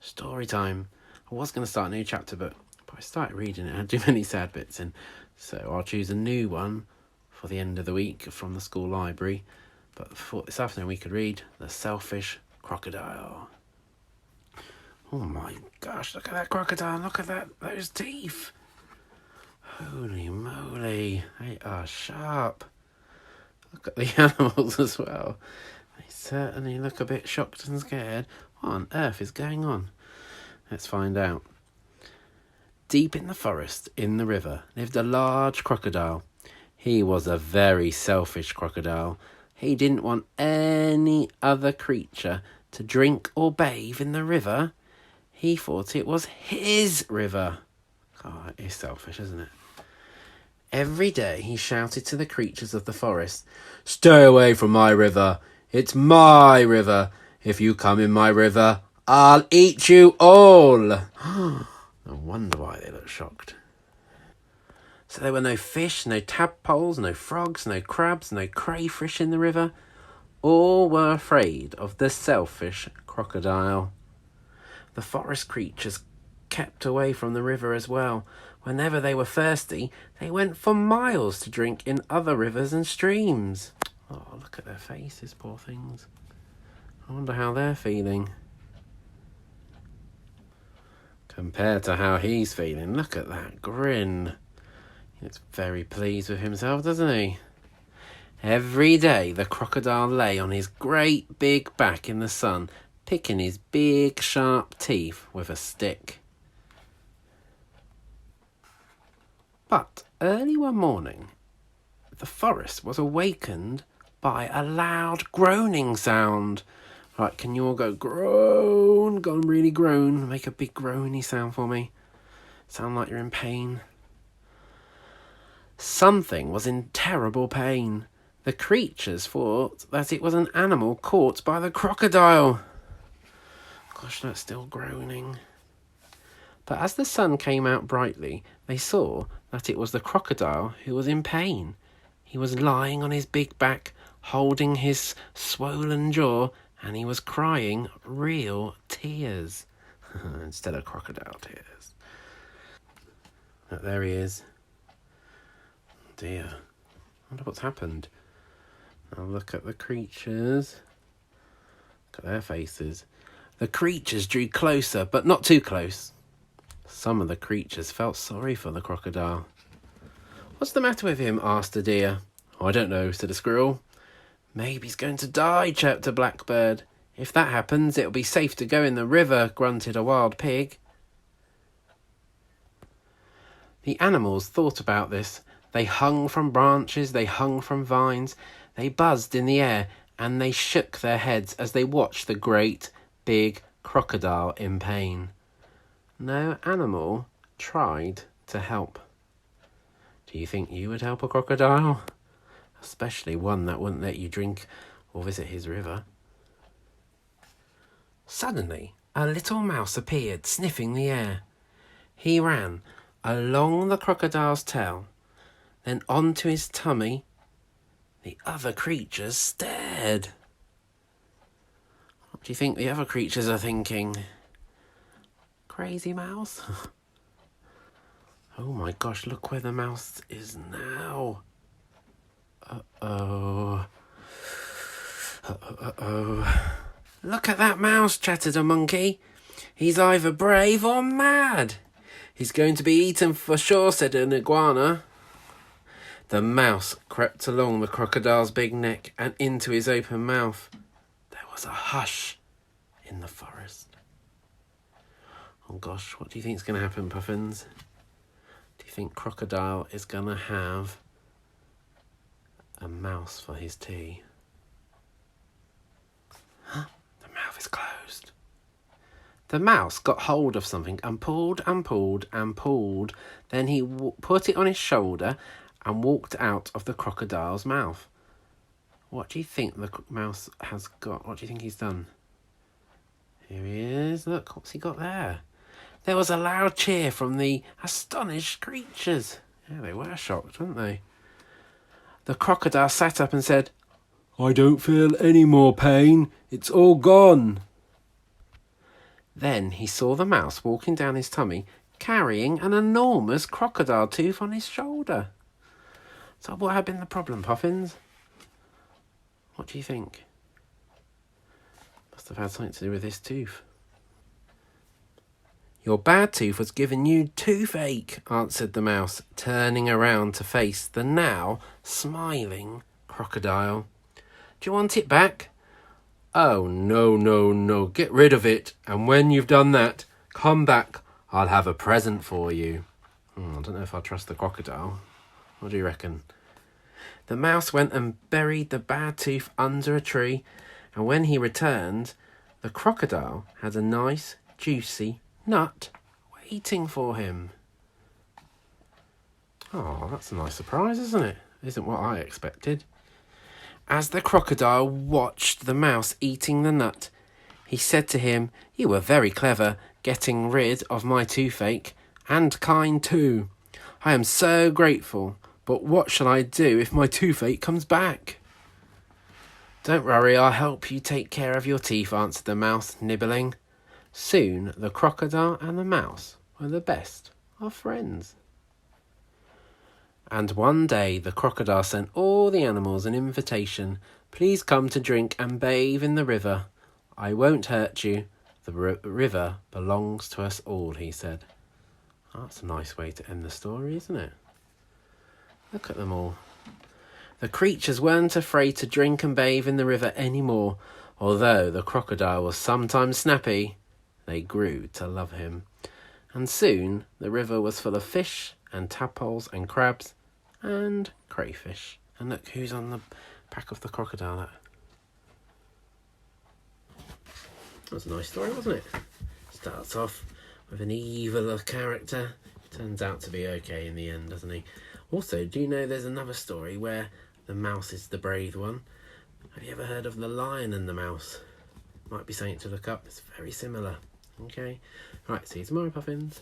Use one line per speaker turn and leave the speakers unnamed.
Story time. I was going to start a new chapter, but I started reading it. I had too many sad bits in. So I'll choose a new one for the end of the week from the school library. But this afternoon we could read The Selfish Crocodile. Oh my gosh, look at that crocodile. Look at those teeth. Holy moly. They are sharp. Look at the animals as well. They certainly look a bit shocked and scared. What on earth is going on? Let's find out. Deep in the forest, in the river, lived a large crocodile. He was a very selfish crocodile. He didn't want any other creature to drink or bathe in the river. He thought it was his river. Oh, it is selfish, isn't it? Every day he shouted to the creatures of the forest, "Stay away from my river. It's my river. If you come in my river, I'll eat you all." No wonder why they look shocked. So there were no fish, no tadpoles, no frogs, no crabs, no crayfish in the river. All were afraid of the selfish crocodile. The forest creatures kept away from the river as well. Whenever they were thirsty, they went for miles to drink in other rivers and streams. Oh, look at their faces, poor things. I wonder how they're feeling. Compared to how he's feeling, look at that grin. He's very pleased with himself, doesn't he? Every day the crocodile lay on his great big back in the sun, picking his big sharp teeth with a stick. But early one morning, the forest was awakened by a loud groaning sound. Right, can you all go groan? Go and really groan. Make a big groany sound for me. Sound like you're in pain. Something was in terrible pain. The creatures thought that it was an animal caught by the crocodile. Gosh, that's still groaning. But as the sun came out brightly, they saw that it was the crocodile who was in pain. He was lying on his big back, holding his swollen jaw, and he was crying real tears instead of crocodile tears. But there he is. Dear. I wonder what's happened. Now look at the creatures. Look at their faces. The creatures drew closer, but not too close. Some of the creatures felt sorry for the crocodile. "What's the matter with him?" asked a deer. "I don't know," said a squirrel. "Maybe he's going to die," chirped a blackbird. "If that happens, it'll be safe to go in the river," grunted a wild pig. The animals thought about this. They hung from branches, they hung from vines, they buzzed in the air, and they shook their heads as they watched the great, big crocodile in pain. No animal tried to help. Do you think you would help a crocodile? Especially one that wouldn't let you drink or visit his river. Suddenly, a little mouse appeared, sniffing the air. He ran along the crocodile's tail, then onto his tummy. The other creatures stared. What do you think the other creatures are thinking? Crazy mouse? Oh my gosh, look where the mouse is now. Uh-oh. Uh-oh. "Look at that mouse," chattered a monkey. "He's either brave or mad." "He's going to be eaten for sure," said an iguana. The mouse crept along the crocodile's big neck and into his open mouth. There was a hush in the forest. Oh gosh, what do you think is going to happen, Puffins? Do you think Crocodile is going to have a mouse for his tea? The mouth is closed. The mouse got hold of something and pulled and pulled and pulled. Then he put it on his shoulder and walked out of the crocodile's mouth. What do you think the mouse has got? What do you think he's done? Here he is. Look, what's he got there? There was a loud cheer from the astonished creatures. Yeah, they were shocked, weren't they? The crocodile sat up and said, "I don't feel any more pain. It's all gone." Then he saw the mouse walking down his tummy, carrying an enormous crocodile tooth on his shoulder. So what had been the problem, Puffins? What do you think? Must have had something to do with this tooth. Your bad tooth was giving you toothache, answered the mouse, turning around to face the now smiling crocodile. Do you want it back? Oh, no, no, no, get rid of it, and when you've done that, come back, I'll have a present for you. I don't know if I'll trust the crocodile. What do you reckon? The mouse went and buried the bad tooth under a tree, and when he returned, the crocodile had a nice, juicy nut waiting for him. Oh, that's a nice surprise, isn't it? Isn't what I expected. As the crocodile watched the mouse eating the nut, he said to him, "You were very clever, getting rid of my toothache, and kind too. I am so grateful, but what shall I do if my toothache comes back?" "Don't worry, I'll help you take care of your teeth," answered the mouse, nibbling. Soon the crocodile and the mouse were the best of friends. And one day the crocodile sent all the animals an invitation. "Please come to drink and bathe in the river. I won't hurt you. The river belongs to us all," he said. That's a nice way to end the story, isn't it? Look at them all. The creatures weren't afraid to drink and bathe in the river anymore. Although the crocodile was sometimes snappy, they grew to love him. And soon the river was full of fish and tadpoles and crabs and crayfish. And look who's on the back of the crocodile. That was a nice story, wasn't it? Starts off with an evil character. Turns out to be okay in the end, doesn't he? Also, do you know there's another story where the mouse is the brave one? Have you ever heard of the lion and the mouse? Might be something to look up. It's very similar. Okay. Right, see you tomorrow, Puffins.